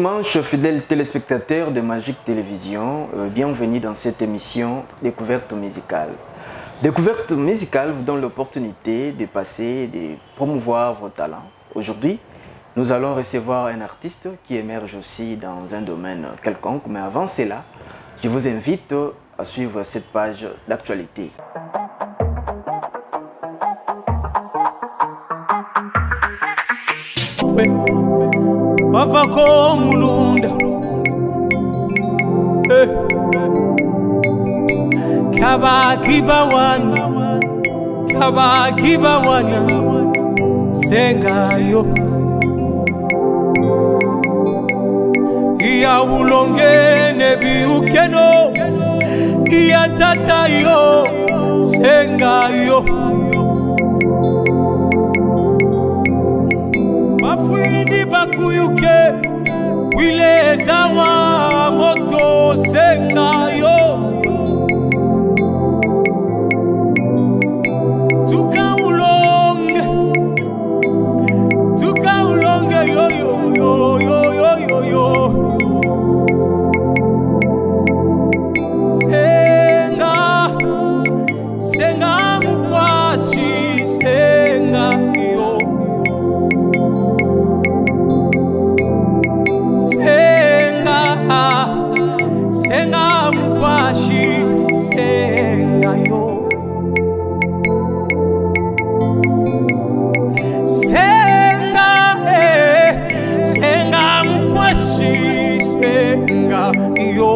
dimanche, fidèles téléspectateurs de Magic Télévision, bienvenue dans cette émission Découverte musicale. Découverte musicale vous donne l'opportunité de passer, de promouvoir vos talents. Aujourd'hui, nous allons recevoir un artiste qui émerge aussi dans un domaine quelconque, mais avant cela, je vous invite à suivre cette page d'actualité. Wafako mulunda Kaba kiba wana Sengayo Iya ulonge nebi ukeno Iya tatayo Sengayo Mafuindi bakuyuke Wile zawa moto Sengayo Tuka ulonge yo Senga mukwashi Senga yo Senga mukwashi Senga yo Senga mukwashi Senga yo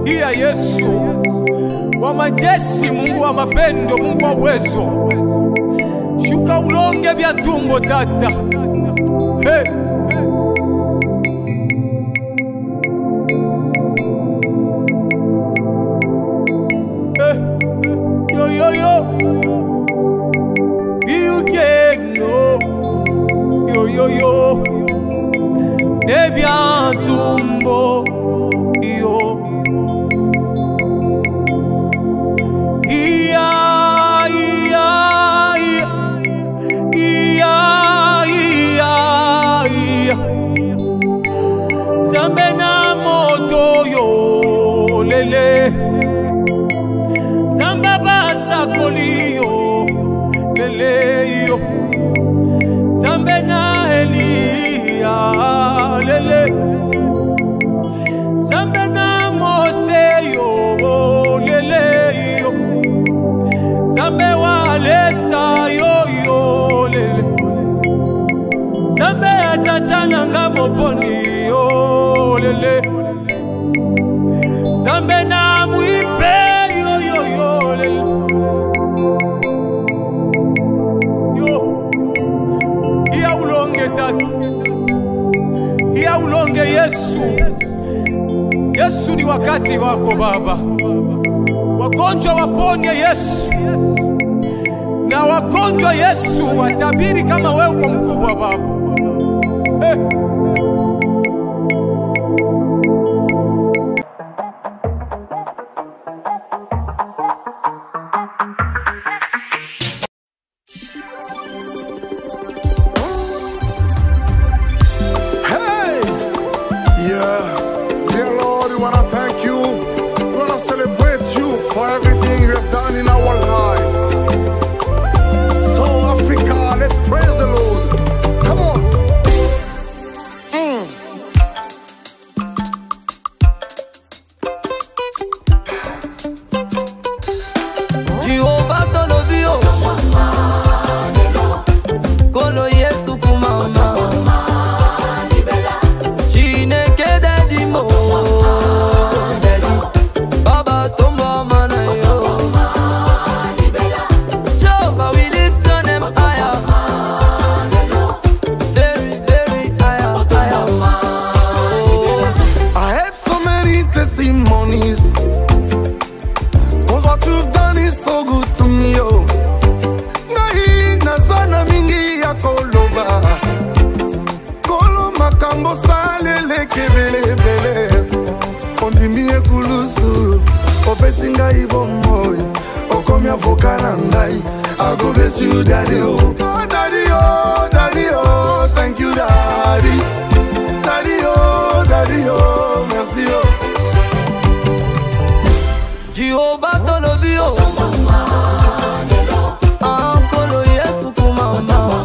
Iya Yesu wa majeshi, Mungu wa mapendo, Mungu wa uwezo, shuka ulonge vya tumbo tata. Hey. Yo Nebia tumbo yo Zambe na moto yo lele Zamba basa koli yo lele yo Zambe na Elia lele Zambe na Mose yo lele yo Zambe wa lesa yo lele Zambe atatana nga moponi yo lele Zambe na mwipe yo lele Iya ulonge tatu Iya ulonge Yesu Yesu ni wakati wako Baba. Wagonjwa waponye Yesu, na wagonjwa Yesu watabiri kama wewe uko mkubwa Baba. For everything you have done in our lives. bele bele ondimi ekulusu opesi ngai bomoi okomi avoka na ngai I go bless you daddy oh daddy oh daddy oh thank you daddy daddy oh merci oh Jehovah tolobi oh Ankolo Yesu kumama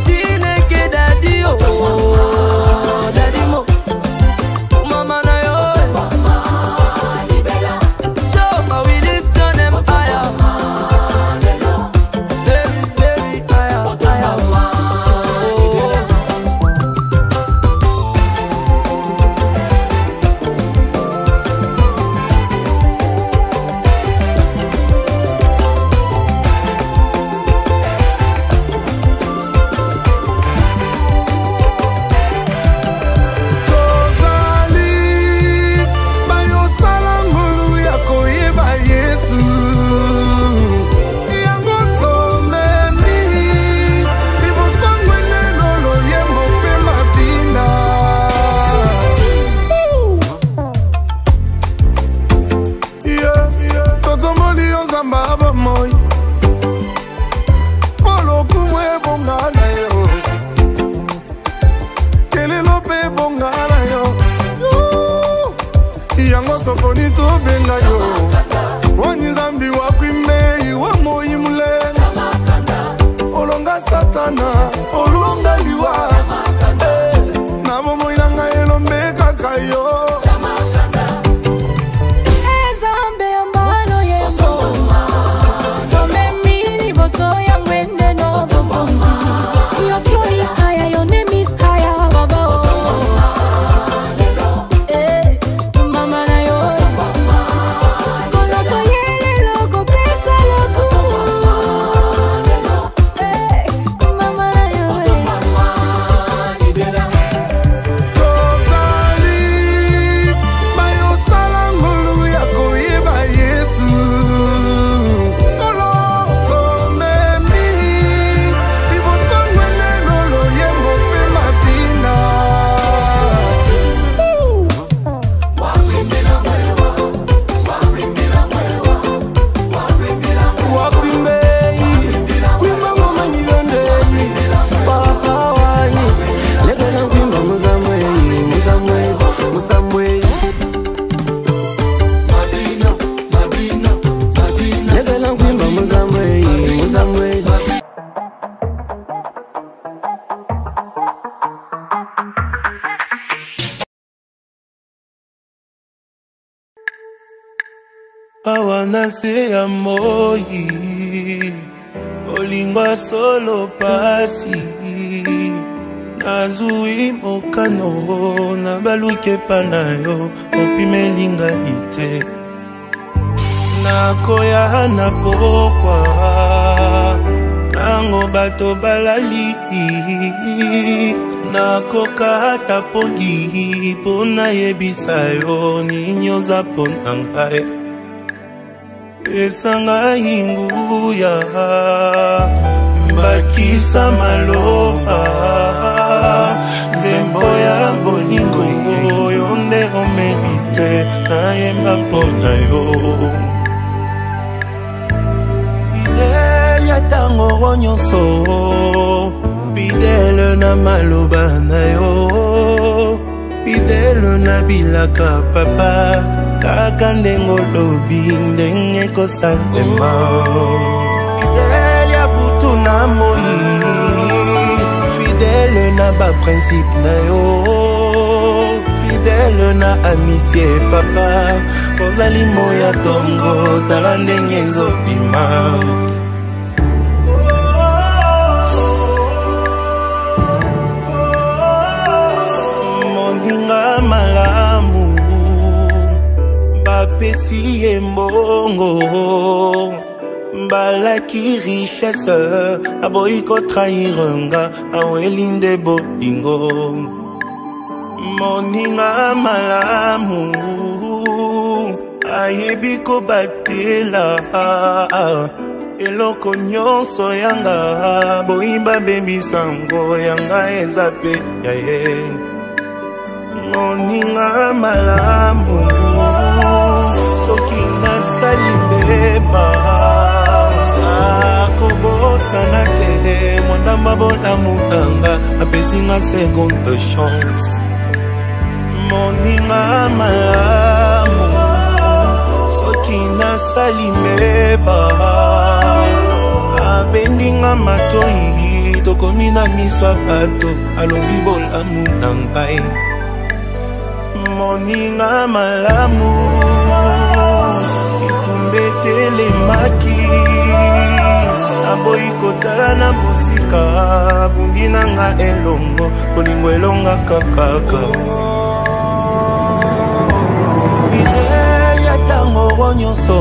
Dineke daddy oh daddy mo kumama na yo Jehovah we lift your name higher very very higher Awana se amoi Olingwa solo pasi Nazui mokano Na baluke panayo Opimelinga ite Nakoya na pokwa Nango bato balali Nakoka tapongi Pona yebisayo Ninyoza ponangae Esanga inguya Bakisa maloa Zembo ya bolingo Yonde omelite Na yemba pona yo Fidèle ya tango ronyoso Fidèle na maloba na yo Fidèle na bilaka papa Kaka ndengo lobi ndenge kosalema Fidèle ya butu na moi Fidèle na ba principe na yo Fidèle na amitié papa Kozali moya tongo tala ndenge ezopima Mondinga malamu Bapesi embongo Balaki richesse Aboyiko trahirenga Awelinde bolingo Moninga malamu Ayebiko batela Eloko nyonso yanga Boimba bebi sango Yanga ezape yaye moninga malamu soki nasali mbeba akobosana te mondamba bolamu nanga apesinga seconde chance moninga malamu soki nasali mbeba abendinga matoi tokomi na miso ya bato alobi bolamu na ngai moninga malamu itumbe telemaki aboyi kotala na mosika bundi na nga elongo bolingo elongaka kaka fidele ya ntango nyonso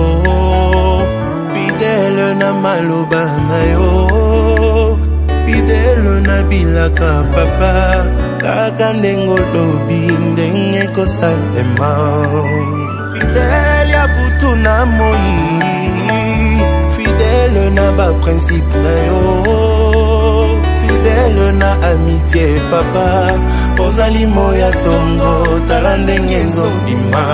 fidele na maloba na yo fidele na bilaka papa kaka ndenge olobi ndenge kosalema fidele ya butu na moi fidèle na ba principe na yo fidèle na amitié papa ozali moya tongo tala ndenge ezobima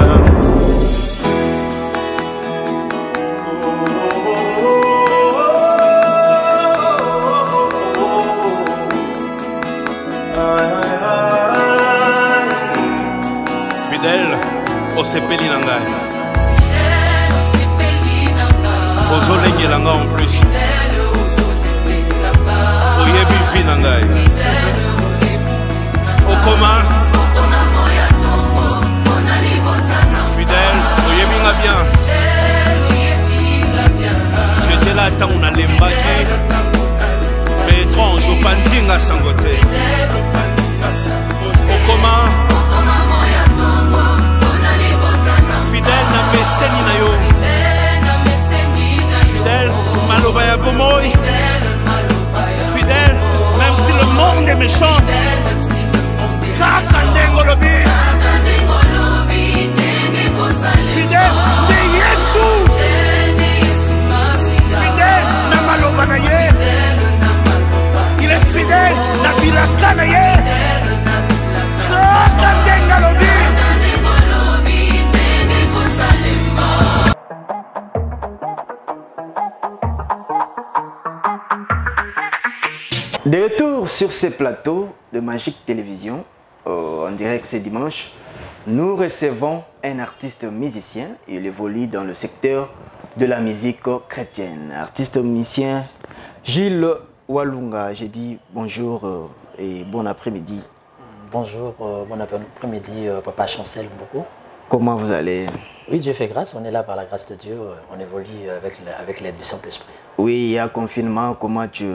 fidèle osepeli na ngai ozolengelanga en plus oyebi vi na ngai okoma fidèle oyebinga bien j'étais là ntango nalembaki mais étrange opandinga sango te okoma fidèle na meseni na yo fidèle, maloba ya bomoi fidèle, même si le monde est méchant kaka ndengo lobi fidèle de Yesu fidèle na maloba na ye il est fidèle na bilaka na ye kaka ndenga lobi. De retour sur ces plateaux de Magique Télévision, en direct ce dimanche, nous recevons un artiste musicien. Il évolue dans le secteur de la musique chrétienne. Artiste musicien Gilles Walunga. J'ai dit bonjour et bon après-midi. Bonjour, bon après-midi, Papa Chancel beaucoup. Comment vous allez? Oui, Dieu fait grâce, on est là par la grâce de Dieu, on évolue avec l'aide du Saint-Esprit. Oui, il y a confinement, comment tu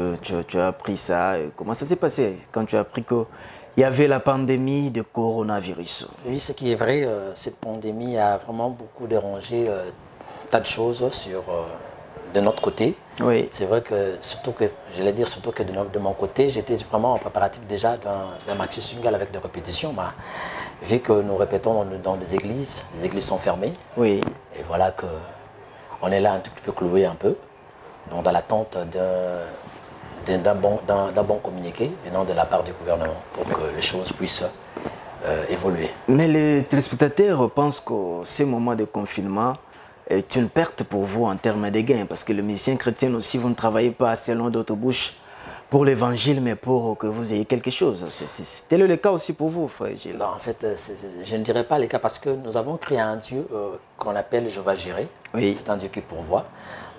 as appris ça? Comment ça s'est passé quand tu as appris qu'il y avait la pandémie de coronavirus? Oui, ce qui est vrai, cette pandémie a vraiment beaucoup dérangé tas de choses de notre côté. Oui. C'est vrai que, surtout que de mon côté, j'étais vraiment en préparatif déjà d'un maxi single avec des répétitions. Bah, vu que nous répétons dans des églises, les églises sont fermées. Oui. Et voilà qu'on est là un tout petit peu cloué un peu, donc dans l'attente d'un bon communiqué venant de la part du gouvernement pour que les choses puissent évoluer. Mais les téléspectateurs pensent que ces moments de confinement est une perte pour vous en termes de gains, parce que le musicien chrétien aussi, vous ne travaillez pas selon d'autres bouches pour l'évangile, mais pour que vous ayez quelque chose. C'était le cas aussi pour vous, frère Gilles? Non, en fait, je ne dirais pas le cas parce que nous avons créé un Dieu qu'on appelle Jéhovah Jireh. Oui. C'est un Dieu qui pourvoit.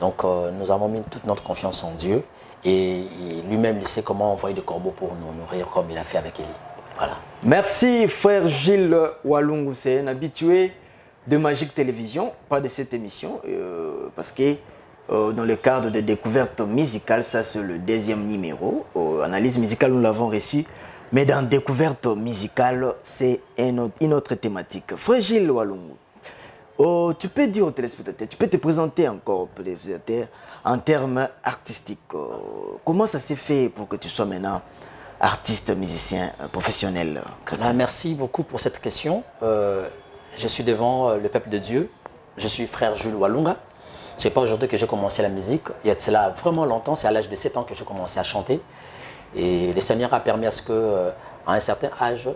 Donc nous avons mis toute notre confiance en Dieu et lui-même il sait comment envoyer des corbeaux pour nous nourrir comme il a fait avec Élie. Voilà. Merci frère Gilles Walungu, c'est un habitué de Magique Télévision, pas de cette émission, parce que dans le cadre de découverte musicale, ça c'est le deuxième numéro. Analyse musicale, nous l'avons reçu, mais dans découverte musicale, c'est une autre thématique. Frère Gilles Walungu, tu peux dire aux téléspectateurs, tu peux te présenter encore pour les téléspectateurs en termes artistiques. Comment ça s'est fait pour que tu sois maintenant artiste, musicien, professionnel chrétien? Merci beaucoup pour cette question. Je suis devant le peuple de Dieu. Je suis frère Jules Walunga. Ce n'est pas aujourd'hui que j'ai commencé la musique. Il y a de cela vraiment longtemps. C'est à l'âge de 7 ans que j'ai commencé à chanter. Et le Seigneur a permis à ce que, à un certain âge,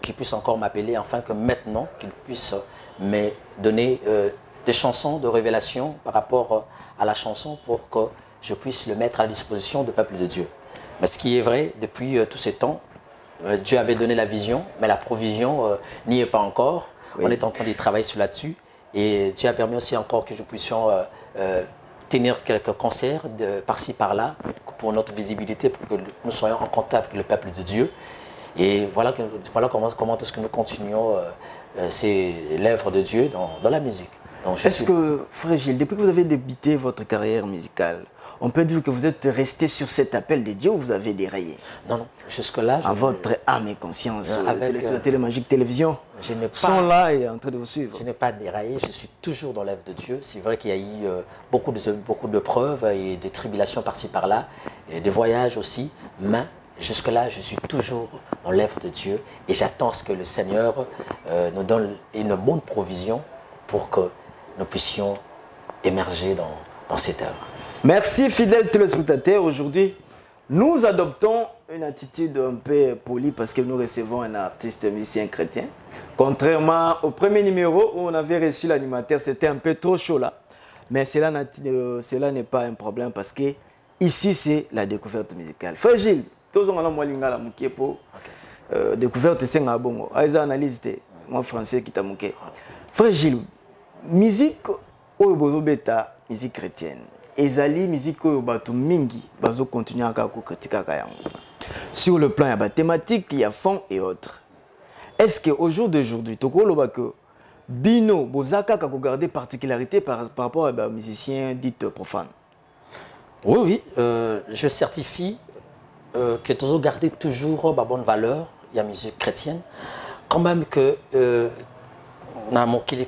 qu'il puisse encore m'appeler, afin que maintenant, qu'il puisse me donner des chansons de révélation par rapport à la chanson pour que je puisse le mettre à la disposition du peuple de Dieu. Mais ce qui est vrai, depuis tous ces temps, Dieu avait donné la vision, mais la provision n'y est pas encore. Oui. On est en train de travailler sur là-dessus. Et Dieu a permis aussi encore que nous puissions tenir quelques concerts par-ci, par-là, pour notre visibilité, pour que nous soyons en contact avec le peuple de Dieu. Et voilà comment est-ce que nous continuons l'œuvre de Dieu dans la musique. Est-ce que, Frère Gilles, depuis que vous avez débuté votre carrière musicale, on peut dire que vous êtes resté sur cet appel de Dieu ou vous avez déraillé? Non, jusque-là... À votre âme et conscience, la Télémagique Télévision sont là et en train de vous suivre. Je n'ai pas déraillé, je suis toujours dans l'œuvre de Dieu. C'est vrai qu'il y a eu beaucoup de preuves et des tribulations par-ci, par-là, et des voyages aussi, mais jusque-là, je suis toujours dans l'œuvre de Dieu et j'attends ce que le Seigneur nous donne une bonne provision pour que nous puissions émerger dans cette œuvre. Merci fidèles téléspectateurs. Aujourd'hui, nous adoptons une attitude un peu polie parce que nous recevons un artiste musicien chrétien. Contrairement au premier numéro où on avait reçu l'animateur, c'était un peu trop chaud là. Mais cela n'est pas un problème parce que ici c'est la découverte musicale. Frère Gilles, tous on a la pour découverte c'est un bon. Analyse moi français qui t'a manqué. Frère Gilles, musique au bozo beta musique chrétienne. Ezali musique oyo bato mingi bazo continuer à critiquer yango. Sur le plan ya thématique, il y a fond et autres. Est-ce qu'au jour d'aujourd'hui, tokoloba que bino bozaka ka garder particularité par rapport à musiciens dits profanes? Oui, je certifie que tu dois garder toujours ma bonne valeur, il y a musique chrétienne, quand même que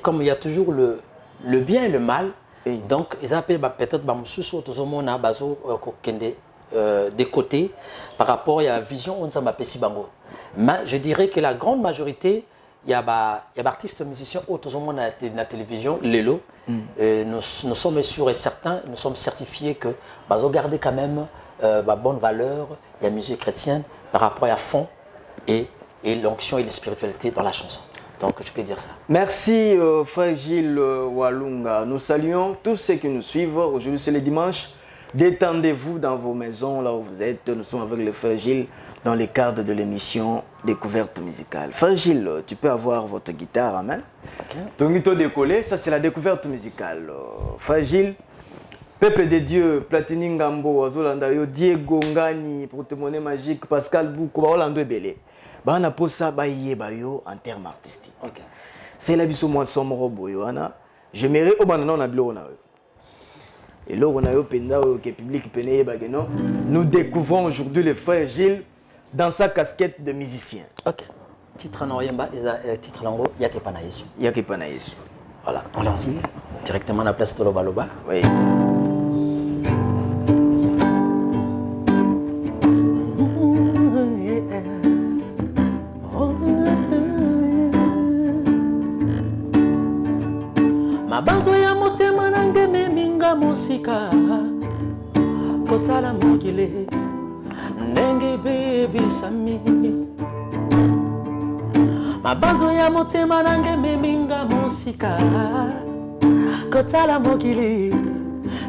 comme il y a toujours le bien et le mal. Donc, ils appellent peut-être des côtés par rapport à la vision où nous avons appelé Bango. Mais je dirais que la grande majorité, il y a des artistes musiciens autour de la télévision, Lélo. Nous sommes sûrs et certains, nous sommes certifiés que nous gardons quand même la bonne valeur, la musique chrétienne par rapport à fond et l'onction et la spiritualité dans la chanson. Donc, je peux dire ça. Merci, Frère Gilles Walunga. Nous saluons tous ceux qui nous suivent. Aujourd'hui, c'est le dimanche. Détendez-vous dans vos maisons, là où vous êtes. Nous sommes avec le Frère Gilles dans le cadre de l'émission Découverte musicale. Frère Gilles, tu peux avoir votre guitare en main. Ton guitare décollé, ça c'est la découverte musicale. Frère Gilles, Peuple de Dieu, Platini Ngambo, Azolandayo, Diego Ngani, Porte-Monnaie Magique, Pascal Boukou, Orlando Ebele. On a posé ça en termes artistiques. C'est la biso moi somme robo yoana. Je mérite au banana on a bleu. Et là on a eu penda que public pené bageno. Nous découvrons aujourd'hui le Frère Gilles dans sa casquette de musicien. Ok. Titre en Oyemba, titre en haut, Yake Panaïs. Yake Panaïs. Voilà, on lance directement à la place de Lobaloba. Oui. Mabanzo ya motema nange meminga musika kotala mokile ndenge baby sami. Mabanzo ya motema nange meminga musika kotala mokile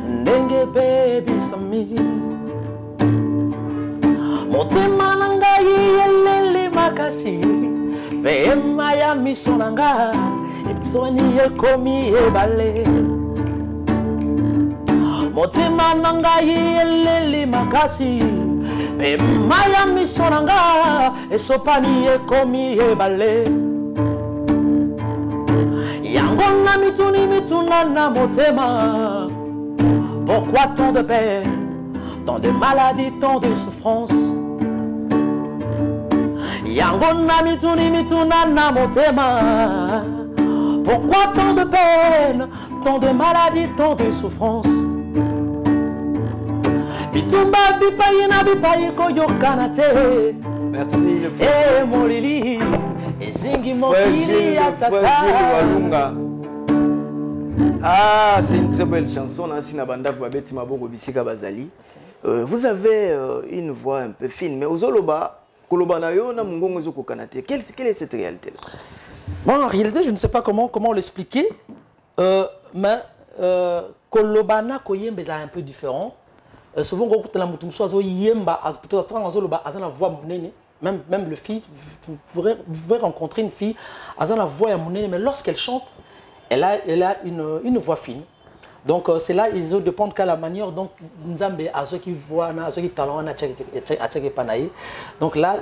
ndenge baby sami. Motema nanga yelele makasi pema ya miso nanga Epsoni ekomi ebale. Motema nanga yelele makasi pema ya miso nanga esopani ekomi ebale. Yango na mituna na motema. Pourquoi tant de peine, tant de maladies, tant de souffrances? Yango na mituna na motema. Pourquoi tant de peine, tant de maladies, tant de souffrances? Bitumba bipayi na bipayi koyokana te. Merci le frère. Eh molili, ezingi mokili atata. Ah, c'est une très belle chanson. Vous avez une voix un peu fine, mais aux Oloba, kolobanayo na mungongo zo kokanate. Quelle est cette réalité là? Bon, en réalité, je ne sais pas comment l'expliquer, mais kolobana koyembe est un peu différent. Souvent quand on a mutum soazo yemba peut-être dans zoloba azana voix munene, même le fille, vous pouvez rencontrer une fille azana voix ya munene, mais lorsqu'elle chante, elle a une voix fine. Donc c'est là ils ont dépendent qu'à la manière donc nzambe à ceux qui voient à ceux qui talent à tchèque panaï. Donc là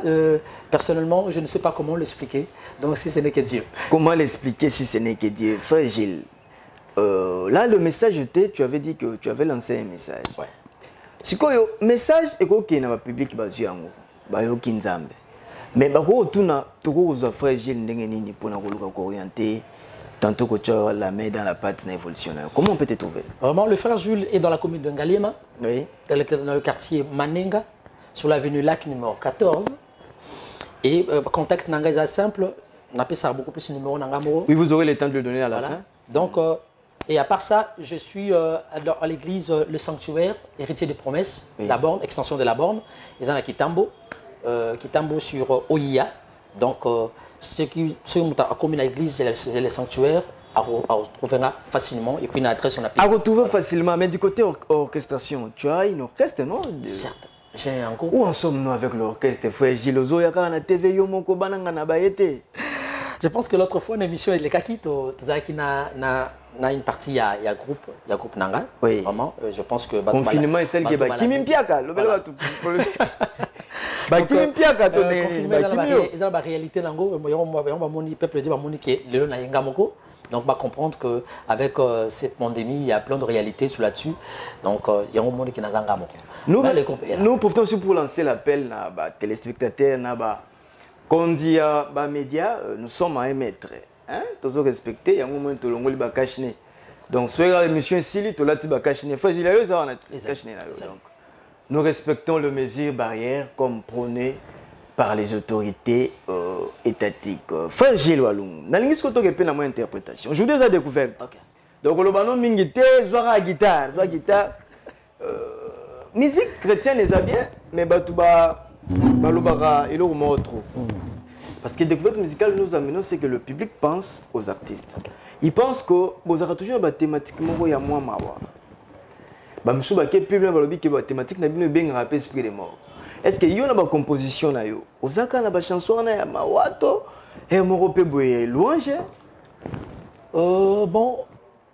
personnellement je ne sais pas comment l'expliquer. Donc si ce n'est que Dieu. Comment l'expliquer si ce n'est que Dieu? Frère Gilles, là le message était, tu avais dit que tu avais lancé un message. Ouais. Si quoi message est que na public bazu yango ba yo kinzambe. Mais ba ko tuna to ko za frère Gilles ndenge nini pour na ko orienter tantôt que tu as la main dans la pâte évolutionnelle. Comment on peut te trouver? Vraiment, le frère Jules est dans la commune de Ngaliema, oui. Dans le quartier Manenga, sur l'avenue Lac numéro 14. Et contact Nangaza simple, on appelle ça beaucoup plus le numéro Nangamoro. Oui, vous aurez le temps de le donner à la fin. Donc, et à part ça, je suis à l'église Le Sanctuaire, héritier des promesses, oui. La Borne, extension de la Borne. Ils ont à Kitambo sur Oia. Donc, ceux qui ont commis l'église, c'est les sanctuaires, à retrouver facilement. Et puis, une adresse, on appelle. À retrouver facilement, mais du côté orchestration, tu as une orchestre, non? Certes. J'ai un groupe. Où en sommes-nous avec l'orchestre? Frère Gilles, na TV, yo moko bananga na bayete. Je pense que l'autre fois, l'émission est les Kaki, tu as une partie, il y a groupe Nanga. Oui. Vraiment, je pense que. Confinement est celle qui est Kimimpiaka. Confinement est dans la réalité. Le peuple dit donc, on va comprendre qu'avec cette pandémie, il y a plein de réalités là-dessus. Donc, il y a un monde qui n'a pas nous profitons aussi pour lancer l'appel à téléspectateurs, quand on dit à médias, nous sommes à un mètre. Tous respecter, il y a un moment où on va cacher. Donc, sur l'émission ici, tu vas cacher. Nous respectons les mesures barrières comme prônées par les autorités étatiques. Frère Gilles Walung, je vais vous donner une interprétation. Je vous ai découvert. Donc, le ballon mingité, la guitare. Musique chrétienne les a bien, mais batouba balobara et le trop. Parce que découverte musicale nous amenons, c'est que le public pense aux artistes. Il pense que vous aurez toujours thématiquement il y a moins mawa. Bamsou baké public balobi que thématique na bino bien rappel esprit des morts. Est-ce que yo na ba composition na yo? Ozaka na ba chanson na ya mawato et moro pe boye louange? Bon,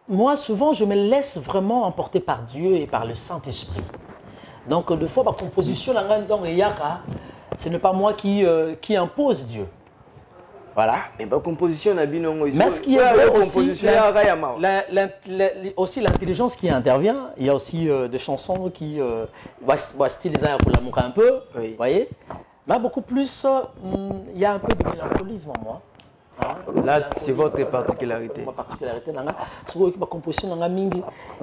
moi souvent je me laisse vraiment emporter par Dieu et par le Saint-Esprit. Donc de fois ma composition na ngandong yaka, ce n'est pas moi qui impose Dieu. Voilà. Mais ma composition na bino ngo. Mais ce qui est vrai aussi l'intelligence qui intervient. Il y a aussi des chansons qui stylisent un peu, oui. Voyez. Mais beaucoup plus, il y a un peu de mélancolisme en moi. Là, c'est votre particularité. Ma particularité, sur ma composition,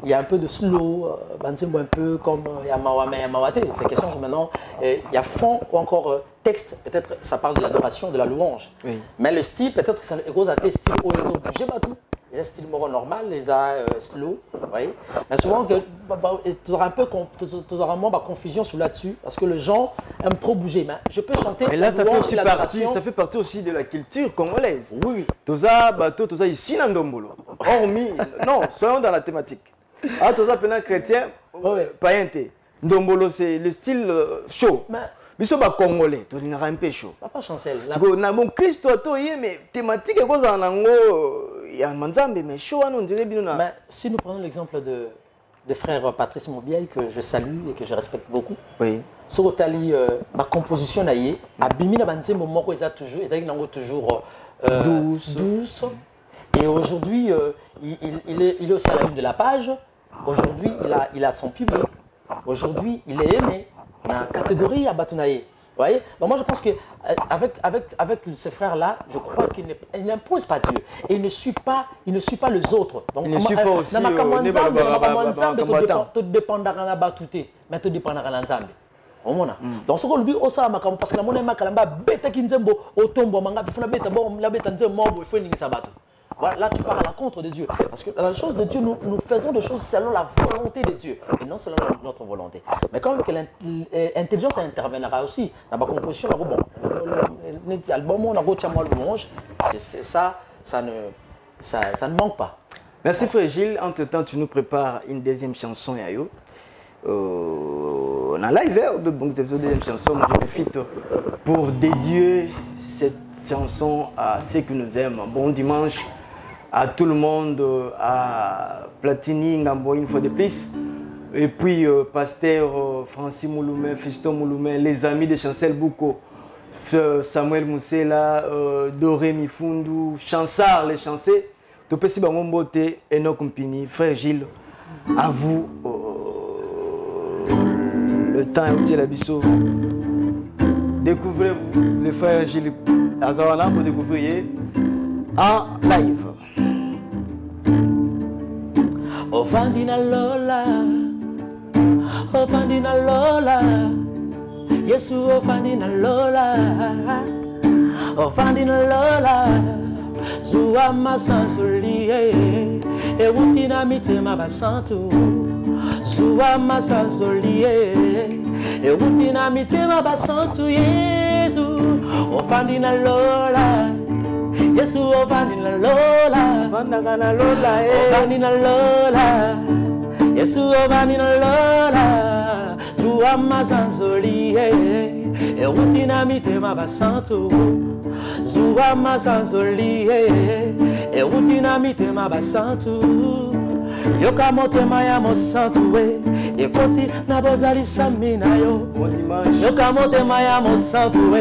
il y a un peu de slow, un peu comme Yamawate. C'est question maintenant, il y a fond ou encore texte, peut-être ça parle de l'adoration, de la louange. Oui. Mais le style, peut-être que ça est à tes styles où les autres bougent pas tout. Les styles normal, les slow, vous voyez. Mais souvent, tu auras un peu confusion sur là-dessus parce que les gens aiment trop bouger. Mais je peux chanter. Et là, ça fait partie aussi de la culture congolaise. Oui. Toza bateau, toza ici dans Ndombolo. Hormis, non, soyons dans la thématique. Ah, toza pénal chrétien, païen. Ndombolo, c'est le style chaud. Mais ce n'est congolais, tu es un peu chaud. Papa Chancel. Parce que na bon Christ, mais thématique est quoi ça il y a un manzambe, mais chaud, on dirait bien. Mais si nous prenons l'exemple de frère Patrice Mobiaï, que je salue et que je respecte beaucoup. Oui. Sur ma composition, Abimi Nabanze, moment où ils ont toujours douce. Et aujourd'hui, il est aussi à la une de la page. Aujourd'hui, il a son public. Aujourd'hui, il est aimé. Dans la catégorie à Batunaye. Vous voyez? Donc moi je pense qu'avec ce frère-là, je crois qu'il n'impose pas Dieu. Et il ne suit pas les autres. Donc, il ne suit pas aussi tu dépends de la batute, mais tu dépends de la nzambe. Donc ce qu'on lui osa parce que la monnaie makalamba beta kinzembo otombo manga bifuna beta bon la beta nzembo il faut ningi sabato. Voilà, là tu parles à la contre de Dieu. Parce que dans la chose de Dieu, nous faisons des choses selon la volonté de Dieu et non selon notre volonté. Mais quand l'intelligence interviendra aussi, dans ma composition, bon, l'album, on a gauche louange. C'est ça, ça ne manque pas. Merci frère Gilles. Entre-temps, tu nous prépares une deuxième chanson, Yayo. On a live, donc cette deuxième chanson, moi je profite pour dédier cette chanson à ceux qui nous aiment. Bon dimanche à tout le monde, à Platini, Ngambo une fois de plus. Et puis pasteur Francis Mouloumé, Fiston Mouloumé, les amis de Chancel Bouko, Samuel Moussela, Doré Mifundu, Chansard, les chancés. Topesi Bangombote, Enoch Mpini, frère Gilles, à vous. Le temps est utile à Bissot. Découvrez-vous le frère Gilles Azawana pour découvrir en live. Ofandina Lola, Ofandina Lola, Yesu Ofandina Lola, Ofandina Lola, Zua Masansolie, Ewutina Mitema Basantu, Zua Masansolie, Ewutina Mitema Basantu, Yesu Ofandina Lola. Yesu Ofandina Lola, Ofandina Lola, Ofandina Lola, Yesu Ofandina Lola, Zua Masanzoli, Ewutina Mitema Basantu, Zua Masanzoli, Ewutina Mitema Basantu, Yoka Motema ya Mosantu, Ekoti na bozali samina yo, Yoka Motema ya Mosantu,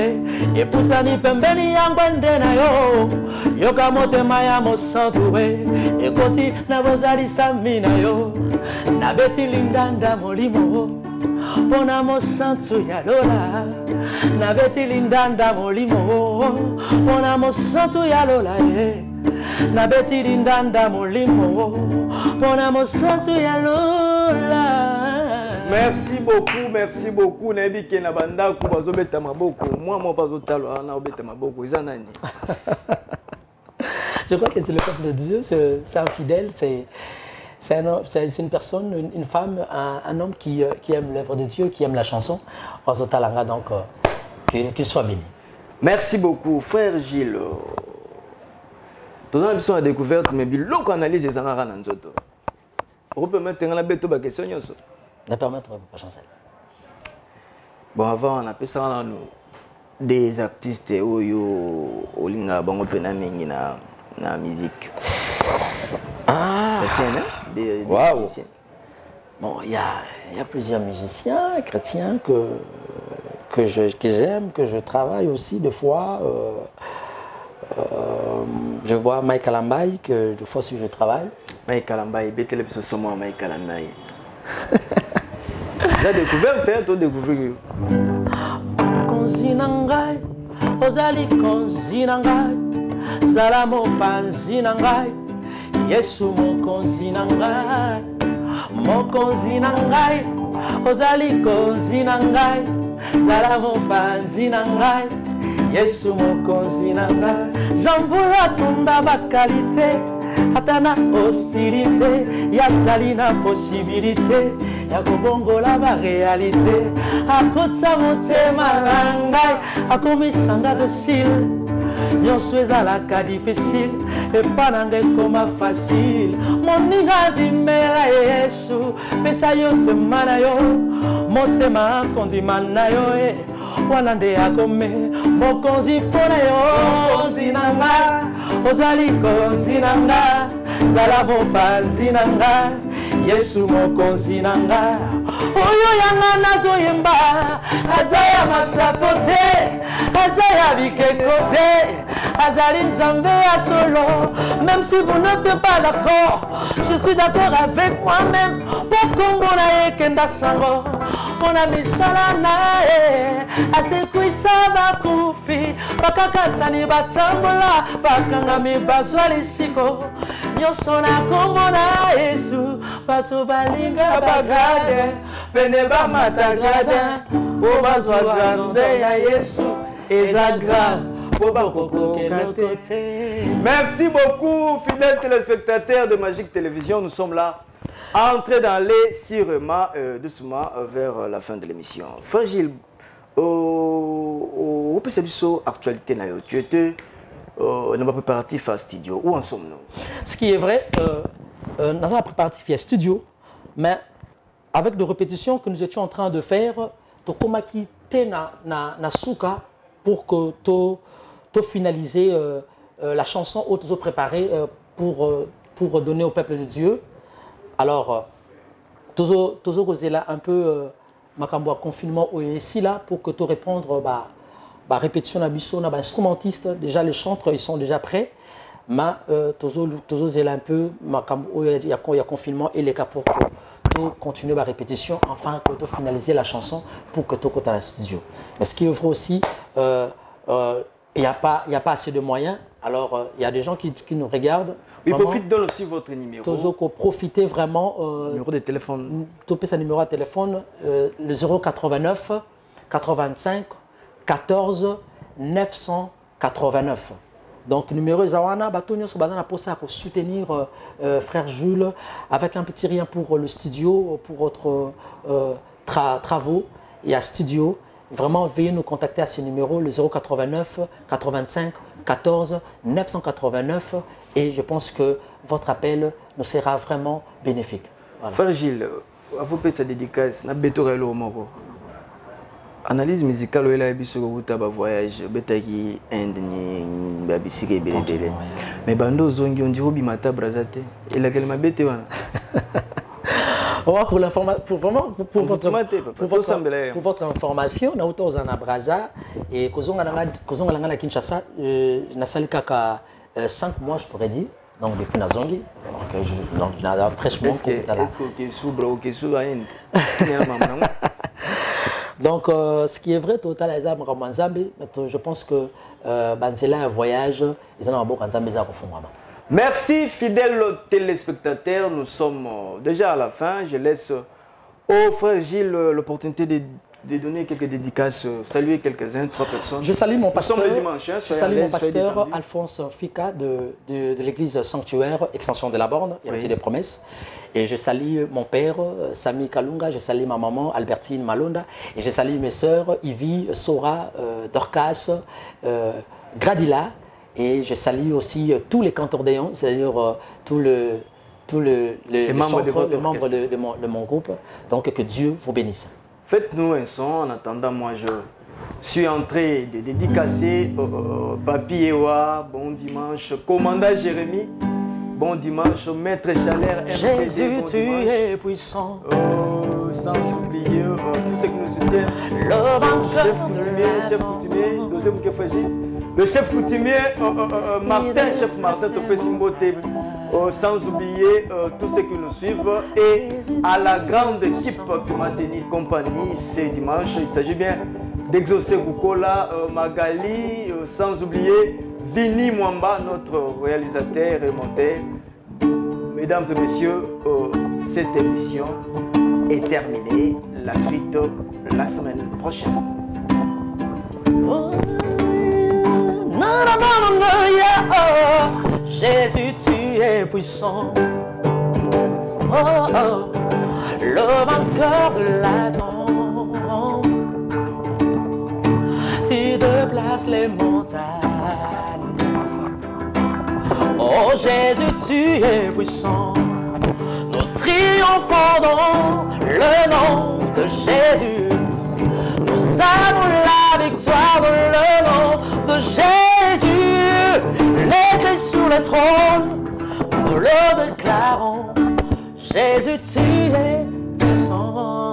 Epusani pembeni yangwende na yo, Yoka Motema ya Mosantu, Ekoti na bozali samina yo, na beti lindanda molimo, Pona Mosantu ya Lola, na beti lindanda molimo, Pona Mosantu ya Lola, na beti lindanda molimo, Pona Mosantu ya Lola. Merci beaucoup. Nabiki na banda ku bazobeta maboko. Moi bazotalo na obeta maboko. Izanani. Je crois que c'est le peuple de Dieu, c'est un fidèle, c'est une personne, une femme, un homme qui aime l'œuvre de Dieu, qui aime la chanson. Ozotalanga, donc qu'il soit béni. Merci beaucoup, frère Gilles. Nous avons découverte, mais biloko analyse les angara nanzoto. On peut mettre la bête au question. Ne permettre pas chancel. Bon, avant, on a fait ça des artistes oyo olinga bango pena mingi na musique. Ah, chrétiens, hein? Des wow. musiciens. Bon, il y a plusieurs musiciens chrétiens que j'aime, que je travaille aussi des fois. Je vois Mike Alambaï, que des fois si je travaille. Mike Alambaï, bêtez le plus souvent Mike Alambaï. La découverte, hein, toi découvrir. Konzinangai, Ozali konzinangai, Zalamo panzinangai, Yesu mo konzinangai, Ozali konzinangai, Zalamo panzinangai, Yesu mo konzinangai, Zambula tumba bakalite, Atana hostilité, Yazali na possibilité, Yakobongola ba réalité, Akotsa motema rangai, Akomisanga docile, Nyonso ezalaka difficile, epananga ekoma facile, moninga dimela Yesu, pesa yo ntema na yo, motema kondima na yo, wana nde akome, mokonzi mpona yo, konzi nanga, ozali konzi nanga, zala mopanzi nanga, Yesu mokonzi nanga, oyo yanga nazoyemba, azaya masapo te, azaya bikeko te, azali nzambe ya solo, même si vous n'êtes pas d'accord, je suis d'accord avec moi-même, pour Kongo na ekenda sango, pona misala na asekuisa bakufi, bakakatani batambola, bakangami bazwa lisiko, nyonso na Kongo na Yesu, bato balinga bagade, pene bamatagade, po bazwa grande ya Yesu, eza grave. Merci beaucoup, fidèles téléspectateurs de Magique Télévision. Nous sommes là, entrés dans les cinémas doucement vers la fin de l'émission. Frère Gilles, Au PCBSO, actualité, tu étais dans le préparatif à studio. Où en sommes-nous? Ce qui est vrai, dans un préparatif à studio, mais avec des répétitions que nous étions en train de faire, Tokomaki na souka pour que tu finaliser la chanson ou tu préparer pour donner au peuple de Dieu. Alors, tu là un peu makambo confinement ici là pour que tu répondre répétition na biso na instrumentiste déjà les chantres ils sont déjà prêts mais tu là un peu makambo il y a confinement et les cas pour que tu continues la répétition enfin que tu finaliser la chanson pour que tu côté à studio. Mais ce qui est vrai aussi il y a pas assez de moyens. Alors, il y a des gens qui nous regardent. Oui, profite donne aussi votre numéro. Profitez vraiment. Numéro de téléphone. Topez sa numéro de téléphone, le 089 85 14 989. Donc, numéro Zawana, Batonio Sobadana pour ça, pour soutenir frère Jules, avec un petit rien pour le studio, pour votre travaux. Il y a studio. Vraiment, veuillez nous contacter à ce numéro, le 089 85 14 989. Et je pense que votre appel nous sera vraiment bénéfique. Voilà. Frère Gilles, à vous payer sa dédicace, na betorelo moko. Analyse musicale, elle a eu ce voyage, betaki Inde ni babisike belebele. Mais bando zongi on dit Robi Mata Brazate. Et laquelle m'a bêté wana. Pour votre information, nous sommes à Braza et nous à Kinshasa, nous kaka 5 mois, je pourrais dire, donc depuis Nazongi. Donc, je fraîchement. Donc, ce qui est vrai, total, je pense que Banzela un voyage, ils ont un beau Merci fidèles téléspectateurs, nous sommes déjà à la fin. Je laisse au frère Gilles l'opportunité de donner quelques dédicaces, saluer quelques-uns, 3 personnes. Je salue mon pasteur, je salue mon pasteur Alphonse Fika de l'église Sanctuaire, extension de la Borne, héritier des promesses. Et je salue mon père, Sami Kalunga, je salue ma maman, Albertine Malonda, et je salue mes sœurs, Ivy, Sora, Dorcas, Gradila. Et je salue aussi tous les canteurs d'Ayon, c'est-à-dire tous les membres de mon groupe. Donc que Dieu vous bénisse. Faites-nous un son. En attendant, moi je suis en train de dédicacer Papi Ewa, bon dimanche, commandant Jérémy, bon dimanche, maître Chalère, Jésus, bon tu es puissant. Sans oublier tous ceux qui nous soutiennent. Chef coutumier, deuxième le chef coutumier Martin, chef Martin Topé-Simboté, sans oublier tous ceux qui nous suivent et à la grande équipe qui m'a tenu compagnie ce dimanche. Il s'agit bien d'Exaucé Rukola, Magali, sans oublier Vini Mwamba, notre réalisateur et monteur. Mesdames et messieurs, cette émission est terminée. La suite la semaine prochaine. Jésus, tu es puissant. Le vainqueur de la tombe. Tu déplaces les montagnes. Oh Jésus, tu es puissant. Nous triomphons dans le nom de Jésus. Nous avons la victoire dans le nom de Jésus. Les clés sur le trône, nous le déclarons. Jésus, tu es puissant.